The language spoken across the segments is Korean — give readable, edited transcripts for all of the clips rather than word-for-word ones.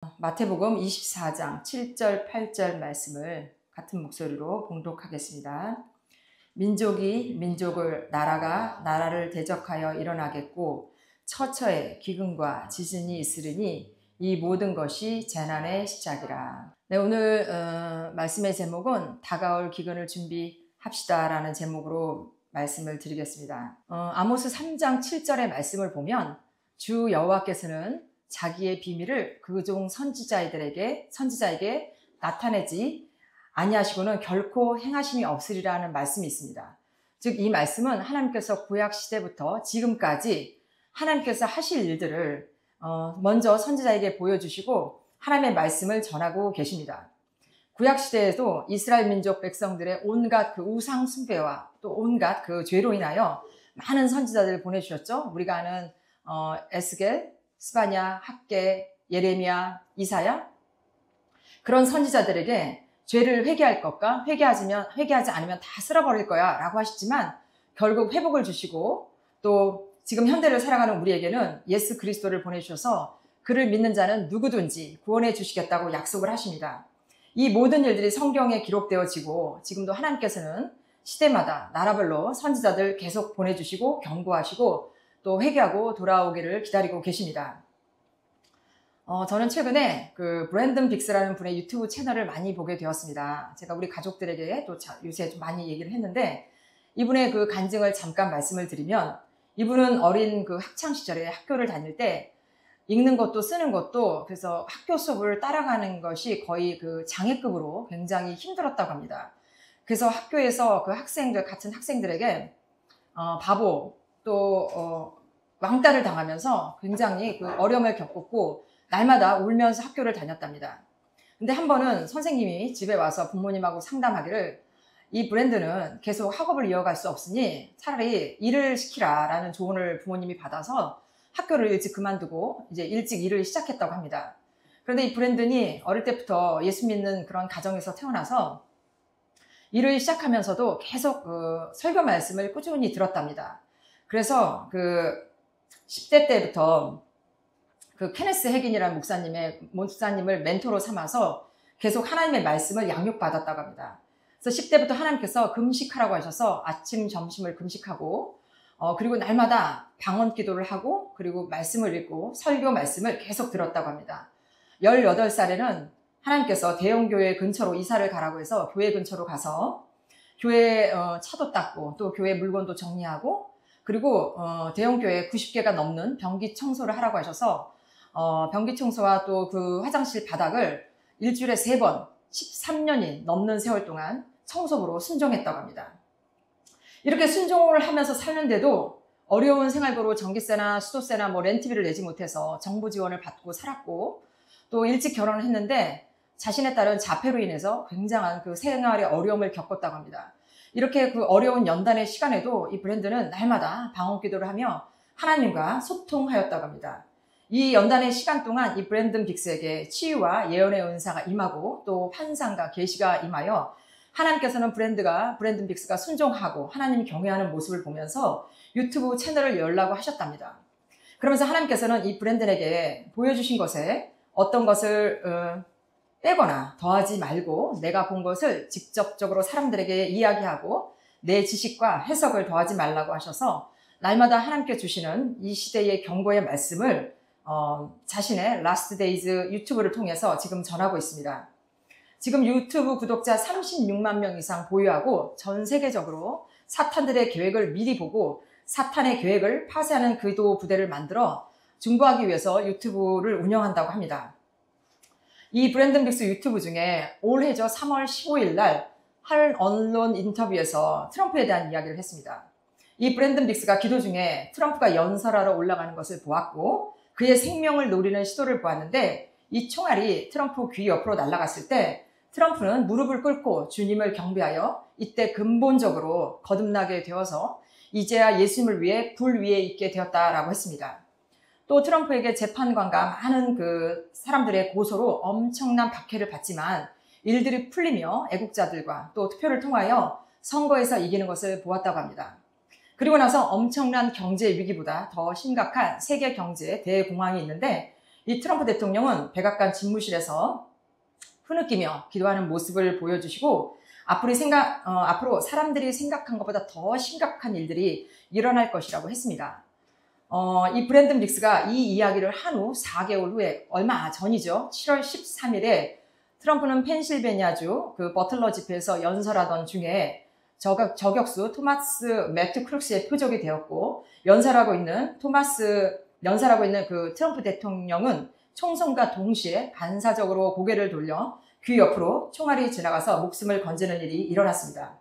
마태복음 24장 7절 8절 말씀을 같은 목소리로 봉독하겠습니다. 민족이 민족을, 나라가 나라를 대적하여 일어나겠고 처처에 기근과 지진이 있으리니 이 모든 것이 재난의 시작이라. 네, 오늘 말씀의 제목은 다가올 기근을 준비합시다 라는 제목으로 말씀을 드리겠습니다. 아모스 3장 7절의 말씀을 보면 주 여호와께서는 자기의 비밀을 그 종 선지자에게 나타내지 아니하시고는 결코 행하심이 없으리라는 말씀이 있습니다. 즉 이 말씀은 하나님께서 구약 시대부터 지금까지 하나님께서 하실 일들을 먼저 선지자에게 보여주시고 하나님의 말씀을 전하고 계십니다. 구약 시대에도 이스라엘 민족 백성들의 온갖 그 우상 숭배와 또 온갖 그 죄로 인하여 많은 선지자들을 보내주셨죠. 우리가 아는 에스겔, 스바냐, 학개, 예레미야, 이사야, 그런 선지자들에게 죄를 회개할 것과 회개하지 않으면 다 쓸어버릴 거야 라고 하셨지만 결국 회복을 주시고 또 지금 현대를 살아가는 우리에게는 예수 그리스도를 보내주셔서 그를 믿는 자는 누구든지 구원해 주시겠다고 약속을 하십니다. 이 모든 일들이 성경에 기록되어지고 지금도 하나님께서는 시대마다 나라별로 선지자들 계속 보내주시고 경고하시고 또 회개하고 돌아오기를 기다리고 계십니다. 저는 최근에 그 브랜든 빅스라는 분의 유튜브 채널을 많이 보게 되었습니다. 제가 우리 가족들에게 또 요새 좀 많이 얘기를 했는데 이분의 그 간증을 잠깐 말씀을 드리면 이분은 어린 그 학창 시절에 학교를 다닐 때 읽는 것도 쓰는 것도 그래서 학교 수업을 따라가는 것이 거의 그 장애급으로 굉장히 힘들었다고 합니다. 그래서 학교에서 그 같은 학생들에게 바보 또 왕따를 당하면서 굉장히 그 어려움을 겪었고 날마다 울면서 학교를 다녔답니다. 근데 한 번은 선생님이 집에 와서 부모님하고 상담하기를 이 브랜드는 계속 학업을 이어갈 수 없으니 차라리 일을 시키라 라는 조언을 부모님이 받아서 학교를 일찍 그만두고 이제 일찍 일을 시작했다고 합니다. 그런데 이 브랜든이 어릴 때부터 예수 믿는 그런 가정에서 태어나서 일을 시작하면서도 계속 그 설교 말씀을 꾸준히 들었답니다. 그래서 그 10대 때부터 그 케네스 해긴이라는 목사님을 멘토로 삼아서 계속 하나님의 말씀을 양육받았다고 합니다. 그래서 10대부터 하나님께서 금식하라고 하셔서 아침, 점심을 금식하고 그리고 날마다 방언 기도를 하고 그리고 말씀을 읽고 설교 말씀을 계속 들었다고 합니다. 18살에는 하나님께서 대형교회 근처로 이사를 가라고 해서 교회 근처로 가서 교회 차도 닦고 또 교회 물건도 정리하고 그리고 대형교회 90개가 넘는 변기 청소를 하라고 하셔서 변기 청소와 또 그 화장실 바닥을 일주일에 3번 13년이 넘는 세월 동안 청소부로 순종했다고 합니다. 이렇게 순종을 하면서 살는데도 어려운 생활고로 전기세나 수도세나 렌트비를 내지 못해서 정부 지원을 받고 살았고 또 일찍 결혼을 했는데 자신에 따른 자폐로 인해서 굉장한 그 생활의 어려움을 겪었다고 합니다. 이렇게 그 어려운 연단의 시간에도 이 브랜드는 날마다 방언 기도를 하며 하나님과 소통하였다고 합니다. 이 연단의 시간 동안 이 브랜든 빅스에게 치유와 예언의 은사가 임하고 또 환상과 계시가 임하여 하나님께서는 브랜든 빅스가 순종하고 하나님 경외하는 모습을 보면서 유튜브 채널을 열라고 하셨답니다. 그러면서 하나님께서는 이 브랜든에게 보여주신 것에 어떤 것을 빼거나 더하지 말고 내가 본 것을 직접적으로 사람들에게 이야기하고 내 지식과 해석을 더하지 말라고 하셔서 날마다 하나님께 주시는 이 시대의 경고의 말씀을 자신의 라스트 데이즈 유튜브를 통해서 지금 전하고 있습니다. 지금 유튜브 구독자 36만 명 이상 보유하고 전 세계적으로 사탄들의 계획을 미리 보고 사탄의 계획을 파쇄하는 기도 부대를 만들어 중보하기 위해서 유튜브를 운영한다고 합니다. 이 브랜든 빅스 유튜브 중에 올해죠 3월 15일 날 한 언론 인터뷰에서 트럼프에 대한 이야기를 했습니다. 이 브랜든 빅스가 기도 중에 트럼프가 연설하러 올라가는 것을 보았고 그의 생명을 노리는 시도를 보았는데 이 총알이 트럼프 귀 옆으로 날아갔을 때 트럼프는 무릎을 꿇고 주님을 경배하여 이때 근본적으로 거듭나게 되어서 이제야 예수님을 위해 불 위에 있게 되었다라고 했습니다. 또 트럼프에게 재판관과 많은 그 사람들의 고소로 엄청난 박해를 받지만 일들이 풀리며 애국자들과 또 투표를 통하여 선거에서 이기는 것을 보았다고 합니다. 그리고 나서 엄청난 경제 위기보다 더 심각한 세계 경제의 대공황이 있는데 이 트럼프 대통령은 백악관 집무실에서 흐느끼며 기도하는 모습을 보여주시고 앞으로 사람들이 생각한 것보다 더 심각한 일들이 일어날 것이라고 했습니다. 이 브랜든 빅스가 이 이야기를 한 후 4개월 후에 얼마 전이죠. 7월 13일에 트럼프는 펜실베니아주 그 버틀러 집회에서 연설하던 중에 저격수 토마스 매튜 크룩스의 표적이 되었고 연설하고 있는 그 트럼프 대통령은 총성과 동시에 반사적으로 고개를 돌려 귀 옆으로 총알이 지나가서 목숨을 건지는 일이 일어났습니다.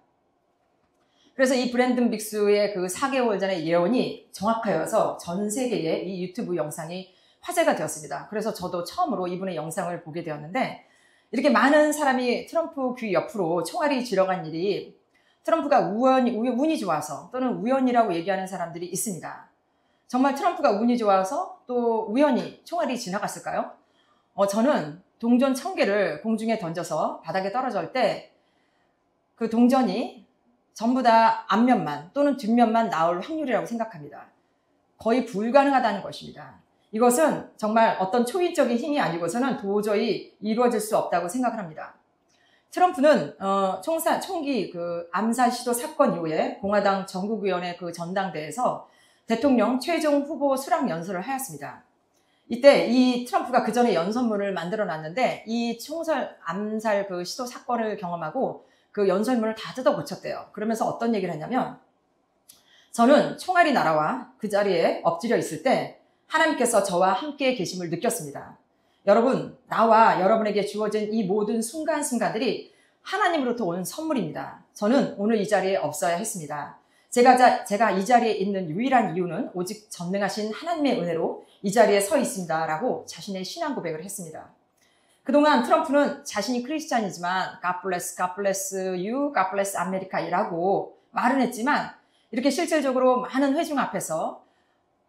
그래서 이 브랜든 빅스의 그 4개월 전의 예언이 정확하여서 전 세계에 이 유튜브 영상이 화제가 되었습니다. 그래서 저도 처음으로 이분의 영상을 보게 되었는데 이렇게 많은 사람이 트럼프 귀 옆으로 총알이 지나간 일이 트럼프가 운이 좋아서 또는 우연이라고 얘기하는 사람들이 있습니다. 정말 트럼프가 운이 좋아서 또 우연히 총알이 지나갔을까요? 저는 동전 1000개를 공중에 던져서 바닥에 떨어질 때 그 동전이 전부 다 앞면만 또는 뒷면만 나올 확률이라고 생각합니다. 거의 불가능하다는 것입니다. 이것은 정말 어떤 초인적인 힘이 아니고서는 도저히 이루어질 수 없다고 생각을 합니다. 트럼프는 총기 그 암살 시도 사건 이후에 공화당 전국위원회 그 전당대회에서 대통령 최종 후보 수락 연설을 하였습니다. 이때 이 트럼프가 그 전에 연설문을 만들어 놨는데 이 암살 그 시도 사건을 경험하고 그 연설문을 다 뜯어 고쳤대요. 그러면서 어떤 얘기를 했냐면 저는 총알이 날아와 그 자리에 엎드려 있을 때 하나님께서 저와 함께 계심을 느꼈습니다. 여러분, 나와 여러분에게 주어진 이 모든 순간순간들이 하나님으로부터 온 선물입니다. 저는 오늘 이 자리에 없어야 했습니다. 제가 이 자리에 있는 유일한 이유는 오직 전능하신 하나님의 은혜로 이 자리에 서 있습니다. 라고 자신의 신앙 고백을 했습니다. 그동안 트럼프는 자신이 크리스찬이지만 God bless you, God bless America이라고 말은 했지만 이렇게 실질적으로 많은 회중 앞에서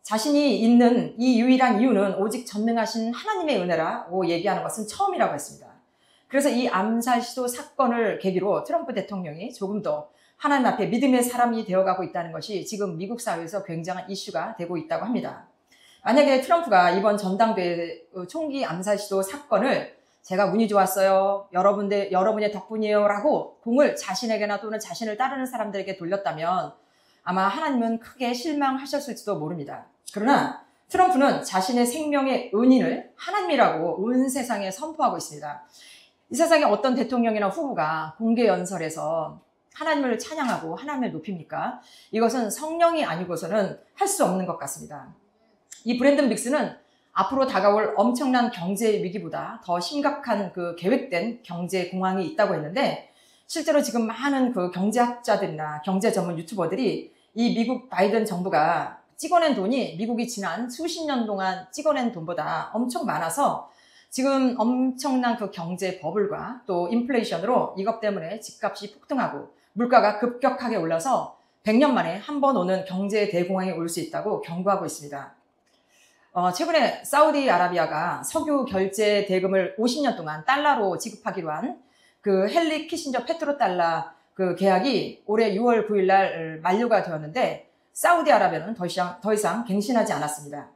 자신이 있는 이 유일한 이유는 오직 전능하신 하나님의 은혜라고 얘기하는 것은 처음이라고 했습니다. 그래서 이 암살 시도 사건을 계기로 트럼프 대통령이 조금 더 하나님 앞에 믿음의 사람이 되어가고 있다는 것이 지금 미국 사회에서 굉장한 이슈가 되고 있다고 합니다. 만약에 트럼프가 이번 전당대회 총기 암살 시도 사건을 제가 운이 좋았어요. 여러분의 덕분이에요. 라고 공을 자신에게나 또는 자신을 따르는 사람들에게 돌렸다면 아마 하나님은 크게 실망하셨을지도 모릅니다. 그러나 트럼프는 자신의 생명의 은인을 하나님이라고 온 세상에 선포하고 있습니다. 이 세상에 어떤 대통령이나 후보가 공개 연설에서 하나님을 찬양하고 하나님을 높입니까? 이것은 성령이 아니고서는 할 수 없는 것 같습니다. 이 브랜든 빅스는 앞으로 다가올 엄청난 경제 위기보다 더 심각한 그 계획된 경제 공황이 있다고 했는데 실제로 지금 많은 그 경제학자들이나 경제 전문 유튜버들이 이 미국 바이든 정부가 찍어낸 돈이 미국이 지난 수십 년 동안 찍어낸 돈보다 엄청 많아서 지금 엄청난 그 경제 버블과 또 인플레이션으로 이것 때문에 집값이 폭등하고 물가가 급격하게 올라서 100년 만에 한 번 오는 경제 대공황이 올 수 있다고 경고하고 있습니다. 최근에 사우디아라비아가 석유 결제 대금을 50년 동안 달러로 지급하기로 한 그 헨리 키신저 페트로달러 그 계약이 올해 6월 9일 날 만료가 되었는데 사우디아라비아는 더 이상 갱신하지 않았습니다.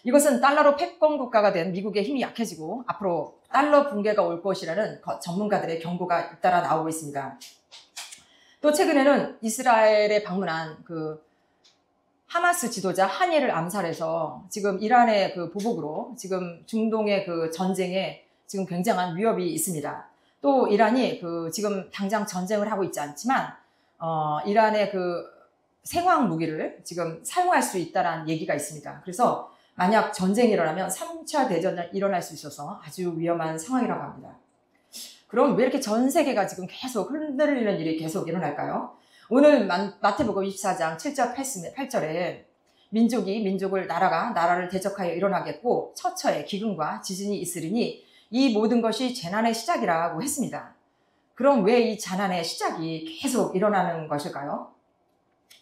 이것은 달러로 패권 국가가 된 미국의 힘이 약해지고 앞으로 달러 붕괴가 올 것이라는 전문가들의 경고가 잇따라 나오고 있습니다. 또 최근에는 이스라엘에 방문한 그 하마스 지도자 하니를 암살해서 지금 이란의 그 보복으로 지금 중동의 그 전쟁에 지금 굉장한 위협이 있습니다. 또 이란이 그 지금 당장 전쟁을 하고 있지 않지만 이란의 그 생화학 무기를 지금 사용할 수 있다라는 얘기가 있습니다. 그래서 만약 전쟁이 일어나면 3차 대전이 일어날 수 있어서 아주 위험한 상황이라고 합니다. 그럼 왜 이렇게 전 세계가 지금 계속 흔들리는 일이 계속 일어날까요? 오늘 마태복음 24장 7절 8절에 민족이 민족을 나라가 나라를 대적하여 일어나겠고 처처에 기근과 지진이 있으리니 이 모든 것이 재난의 시작이라고 했습니다. 그럼 왜 이 재난의 시작이 계속 일어나는 것일까요?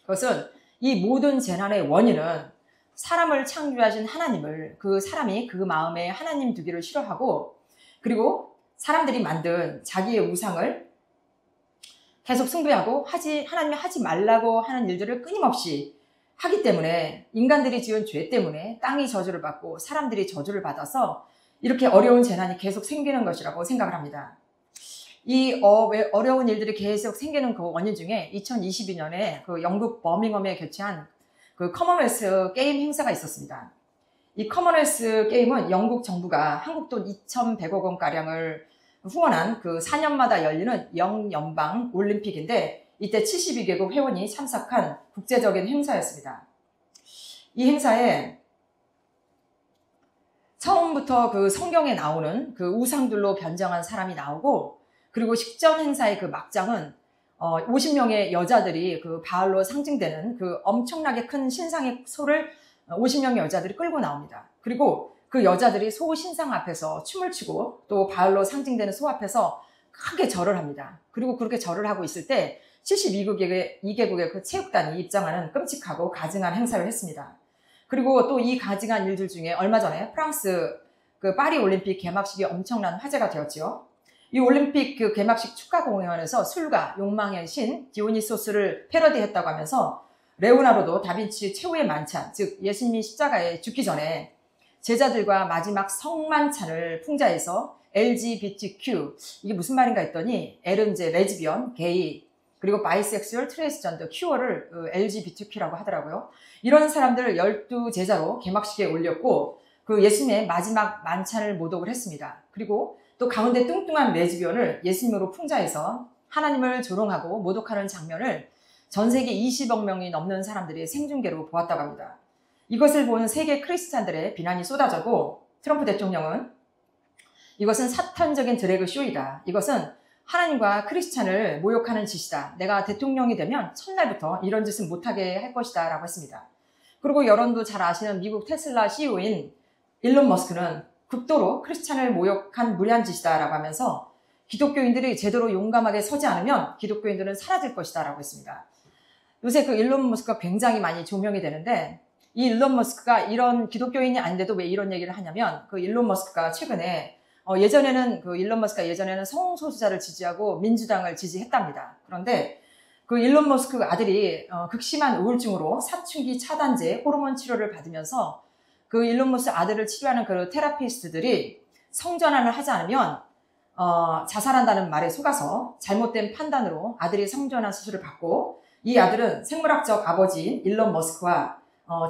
그것은 이 모든 재난의 원인은 사람을 창조하신 하나님을 그 사람이 그 마음에 하나님 두기를 싫어하고 그리고 사람들이 만든 자기의 우상을 계속 숭배하고 하나님이 하지 말라고 하는 일들을 끊임없이 하기 때문에 인간들이 지은 죄 때문에 땅이 저주를 받고 사람들이 저주를 받아서 이렇게 어려운 재난이 계속 생기는 것이라고 생각을 합니다. 이 어려운 일들이 계속 생기는 그 원인 중에 2022년에 그 영국 버밍엄에 개최한 그 커먼웰스 게임 행사가 있었습니다. 이 커먼웰스 게임은 영국 정부가 한국 돈 2,100억 원가량을 후원한 그 4년마다 열리는 영연방 올림픽인데 이때 72개국 회원이 참석한 국제적인 행사였습니다. 이 행사에 처음부터 그 성경에 나오는 그 우상들로 변장한 사람이 나오고, 그리고 식전 행사의 그 막장은 50명의 여자들이 그 바알로 상징되는 그 엄청나게 큰 신상의 소를 50명의 여자들이 끌고 나옵니다. 그리고 그 여자들이 소 신상 앞에서 춤을 추고 또 바알로 상징되는 소 앞에서 크게 절을 합니다. 그리고 그렇게 절을 하고 있을 때 72개국의 그 체육단이 입장하는 끔찍하고 가증한 행사를 했습니다. 그리고 또 이 가증한 일들 중에 얼마 전에 프랑스 그 파리 올림픽 개막식이 엄청난 화제가 되었죠. 이 올림픽 그 개막식 축하 공연에서 술과 욕망의 신 디오니소스를 패러디했다고 하면서 레오나르도 다빈치 최후의 만찬, 즉 예수님이 십자가에 죽기 전에 제자들과 마지막 성만찬을 풍자해서 LGBTQ, 이게 무슨 말인가 했더니 L은 이제 레즈비언, 게이, 그리고 바이섹슈얼, 트랜스젠더, Q어를 LGBTQ라고 하더라고요. 이런 사람들을 12제자로 개막식에 올렸고 그 예수님의 마지막 만찬을 모독을 했습니다. 그리고 또 가운데 뚱뚱한 레즈비언을 예수님으로 풍자해서 하나님을 조롱하고 모독하는 장면을 전 세계 20억 명이 넘는 사람들이 생중계로 보았다고 합니다. 이것을 보는 세계 크리스찬들의 비난이 쏟아졌고 트럼프 대통령은 이것은 사탄적인 드래그 쇼이다. 이것은 하나님과 크리스찬을 모욕하는 짓이다. 내가 대통령이 되면 첫날부터 이런 짓은 못하게 할 것이다 라고 했습니다. 그리고 여러분도 잘 아시는 미국 테슬라 CEO인 일론 머스크는 극도로 크리스찬을 모욕한 무리한 짓이다 라고 하면서 기독교인들이 제대로 용감하게 서지 않으면 기독교인들은 사라질 것이다 라고 했습니다. 요새 그 일론 머스크가 굉장히 많이 조명이 되는데 이 일론 머스크가 이런 기독교인이 아닌데도 왜 이런 얘기를 하냐면 그 일론 머스크가 최근에 일론 머스크가 예전에는 성소수자를 지지하고 민주당을 지지했답니다. 그런데 그 일론 머스크 아들이 극심한 우울증으로 사춘기 차단제 호르몬 치료를 받으면서 그 일론 머스크 아들을 치료하는 그 테라피스트들이 성전환을 하지 않으면 자살한다는 말에 속아서 잘못된 판단으로 아들이 성전환 수술을 받고 이 아들은 생물학적 아버지인 일론 머스크와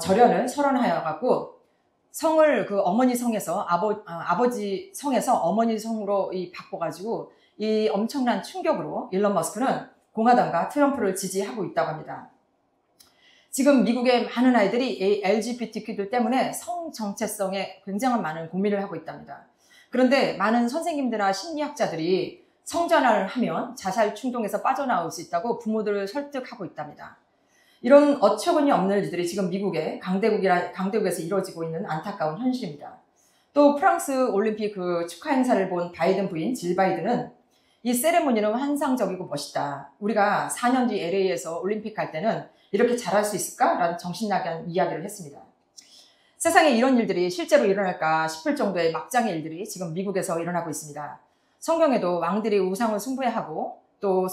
절연을 설원하여 갖고 성을 그 어머니 성에서 아버지 성에서 어머니 성으로 바꿔가지고 이 엄청난 충격으로 일론 머스크는 공화당과 트럼프를 지지하고 있다고 합니다. 지금 미국의 많은 아이들이 이 LGBTQ들 때문에 성 정체성에 굉장히 많은 고민을 하고 있답니다. 그런데 많은 선생님들이나 심리학자들이 성전환을 하면 자살 충동에서 빠져나올 수 있다고 부모들을 설득하고 있답니다. 이런 어처구니 없는 일들이 지금 미국의 강대국에서 이루어지고 있는 안타까운 현실입니다. 또 프랑스 올림픽 그 축하 행사를 본 바이든 부인 질 바이든은 이 세레모니는 환상적이고 멋있다. 우리가 4년 뒤 LA에서 올림픽 갈 때는 이렇게 잘할 수 있을까? 라는 정신나간 이야기를 했습니다. 세상에 이런 일들이 실제로 일어날까 싶을 정도의 막장의 일들이 지금 미국에서 일어나고 있습니다. 성경에도 왕들이 우상을 숭배하고 또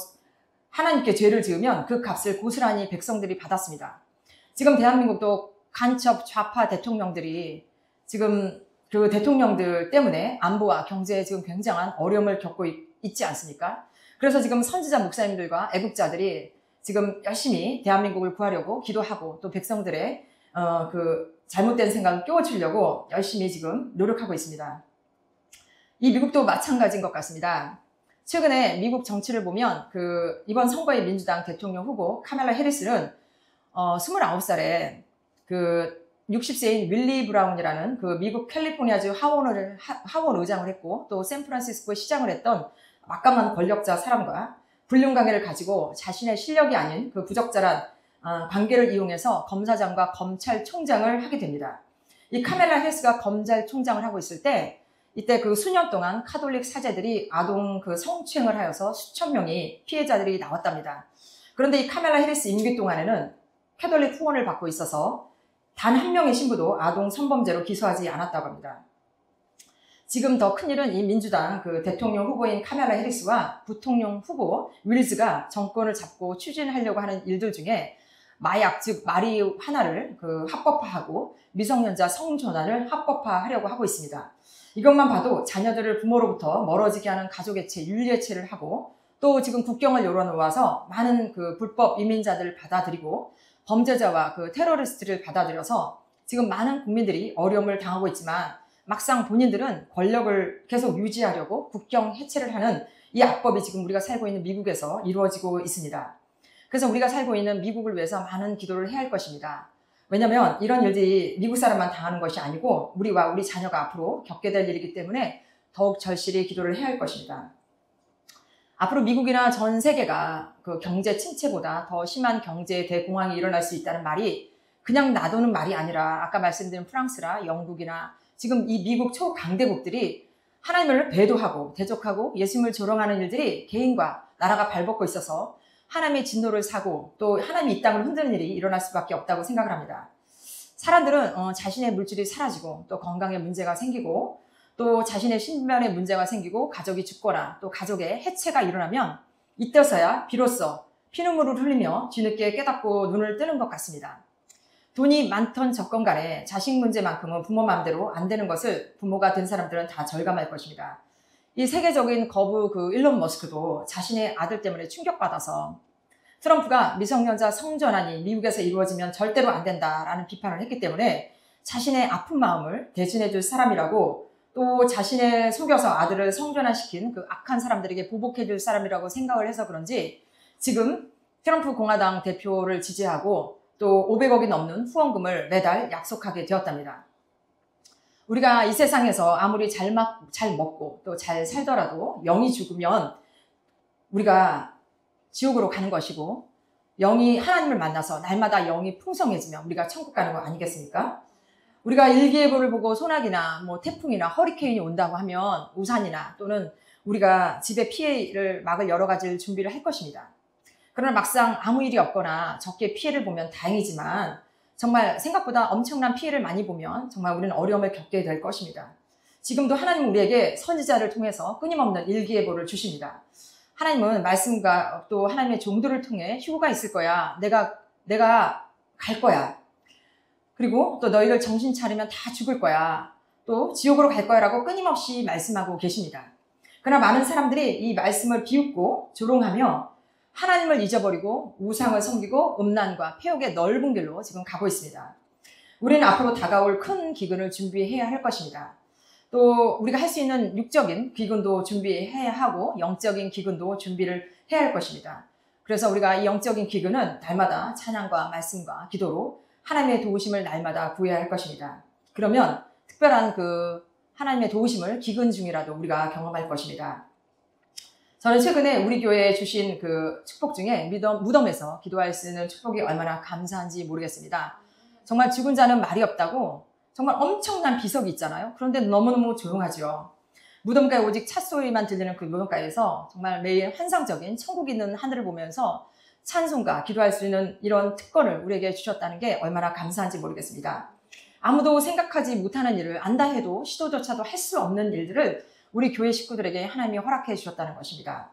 하나님께 죄를 지으면 그 값을 고스란히 백성들이 받았습니다. 지금 대한민국도 간첩 좌파 대통령들이 지금 그 대통령들 때문에 안보와 경제에 지금 굉장한 어려움을 겪고 있지 않습니까? 그래서 지금 선지자 목사님들과 애국자들이 지금 열심히 대한민국을 구하려고 기도하고 또 백성들의 그 잘못된 생각을 깨워주려고 열심히 지금 노력하고 있습니다. 이 미국도 마찬가지인 것 같습니다. 최근에 미국 정치를 보면 그 이번 선거의 민주당 대통령 후보 카멜라 해리스는 29살에 그 60세인 윌리 브라운이라는 그 미국 캘리포니아주 하원 의장을 했고 또 샌프란시스코의 시장을 했던 막강한 권력자 사람과 불륜관계를 가지고 자신의 실력이 아닌 그 부적절한 관계를 이용해서 검사장과 검찰총장을 하게 됩니다. 이 카멜라 해리스가 검찰총장을 하고 있을 때 이때 그 수년 동안 카톨릭 사제들이 아동 그 성추행을 하여서 수천 명이 피해자들이 나왔답니다. 그런데 이 카멜라 해리스 임기 동안에는 카톨릭 후원을 받고 있어서 단 한 명의 신부도 아동 성범죄로 기소하지 않았다고 합니다. 지금 더 큰일은 이 민주당 그 대통령 후보인 카멜라 해리스와 부통령 후보 윌즈가 정권을 잡고 추진하려고 하는 일들 중에 마약, 즉 마리화나를 합법화하고 미성년자 성전환을 합법화하려고 하고 있습니다. 이것만 봐도 자녀들을 부모로부터 멀어지게 하는 가족애체, 윤리해체를 하고 또 지금 국경을 열어놓아서 많은 불법 이민자들을 받아들이고 범죄자와 테러리스트를 받아들여서 지금 많은 국민들이 어려움을 당하고 있지만 막상 본인들은 권력을 계속 유지하려고 국경 해체를 하는 이 악법이 지금 우리가 살고 있는 미국에서 이루어지고 있습니다. 그래서 우리가 살고 있는 미국을 위해서 많은 기도를 해야 할 것입니다. 왜냐하면 이런 일들이 미국 사람만 당하는 것이 아니고 우리와 우리 자녀가 앞으로 겪게 될 일이기 때문에 더욱 절실히 기도를 해야 할 것입니다. 앞으로 미국이나 전 세계가 경제 침체보다 더 심한 경제 대공황이 일어날 수 있다는 말이 그냥 놔두는 말이 아니라 아까 말씀드린 프랑스나 영국이나 지금 이 미국 초강대국들이 하나님을 배도하고 대적하고 예수님을 조롱하는 일들이 개인과 나라가 발벗고 있어서 하나님의 진노를 사고 또 하나님이 이 땅을 흔드는 일이 일어날 수밖에 없다고 생각을 합니다. 사람들은 자신의 물질이 사라지고 또 건강에 문제가 생기고 또 자신의 신변에 문제가 생기고 가족이 죽거나 또 가족의 해체가 일어나면 이때서야 비로소 피눈물을 흘리며 뒤늦게 깨닫고 눈을 뜨는 것 같습니다. 돈이 많던 적건 간에 자식 문제만큼은 부모 마음대로 안 되는 것을 부모가 된 사람들은 다 절감할 것입니다. 이 세계적인 거부 일론 머스크도 자신의 아들 때문에 충격받아서 트럼프가 미성년자 성전환이 미국에서 이루어지면 절대로 안 된다라는 비판을 했기 때문에 자신의 아픈 마음을 대신해 줄 사람이라고 또 자신의 속여서 아들을 성전환시킨 악한 사람들에게 보복해 줄 사람이라고 생각을 해서 그런지 지금 트럼프 공화당 대표를 지지하고 또 500억이 넘는 후원금을 매달 약속하게 되었답니다. 우리가 이 세상에서 아무리 잘 먹고 또 잘 살더라도 영이 죽으면 우리가 지옥으로 가는 것이고 영이 하나님을 만나서 날마다 영이 풍성해지면 우리가 천국 가는 거 아니겠습니까? 우리가 일기예보를 보고 소나기나 태풍이나 허리케인이 온다고 하면 우산이나 또는 우리가 집에 피해를 막을 여러 가지 준비를 할 것입니다. 그러나 막상 아무 일이 없거나 적게 피해를 보면 다행이지만 정말 생각보다 엄청난 피해를 많이 보면 정말 우리는 어려움을 겪게 될 것입니다. 지금도 하나님은 우리에게 선지자를 통해서 끊임없는 일기예보를 주십니다. 하나님은 말씀과 또 하나님의 종들을 통해 휴거가 있을 거야. 내가 갈 거야. 그리고 또 너희들 정신 차리면 다 죽을 거야. 또 지옥으로 갈 거야 라고 끊임없이 말씀하고 계십니다. 그러나 많은 사람들이 이 말씀을 비웃고 조롱하며 하나님을 잊어버리고 우상을 섬기고 음란과 폐역의 넓은 길로 지금 가고 있습니다. 우리는 앞으로 다가올 큰 기근을 준비해야 할 것입니다. 또 우리가 할 수 있는 육적인 기근도 준비해야 하고 영적인 기근도 준비를 해야 할 것입니다. 그래서 우리가 이 영적인 기근은 날마다 찬양과 말씀과 기도로 하나님의 도우심을 날마다 구해야 할 것입니다. 그러면 특별한 하나님의 도우심을 기근 중이라도 우리가 경험할 것입니다. 저는 최근에 우리 교회에 주신 축복 중에 무덤에서 기도할 수 있는 축복이 얼마나 감사한지 모르겠습니다. 정말 죽은 자는 말이 없다고 정말 엄청난 비석이 있잖아요. 그런데 너무너무 조용하죠. 무덤가에 오직 찻소리만 들리는 그 무덤가에서 정말 매일 환상적인 천국이 있는 하늘을 보면서 찬송과 기도할 수 있는 이런 특권을 우리에게 주셨다는 게 얼마나 감사한지 모르겠습니다. 아무도 생각하지 못하는 일을 안다 해도 시도조차도 할 수 없는 일들을 우리 교회 식구들에게 하나님이 허락해 주셨다는 것입니다.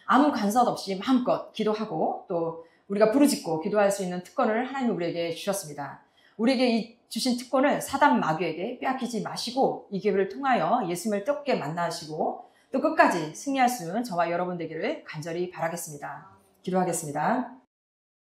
아무 간섭 없이 마음껏 기도하고 또 우리가 부르짖고 기도할 수 있는 특권을 하나님이 우리에게 주셨습니다. 우리에게 이 주신 특권을 사단 마귀에게 빼앗기지 마시고 이 기회를 통하여 예수님을 뜨겁게 만나시고 또 끝까지 승리할 수 있는 저와 여러분 되기를 간절히 바라겠습니다. 기도하겠습니다.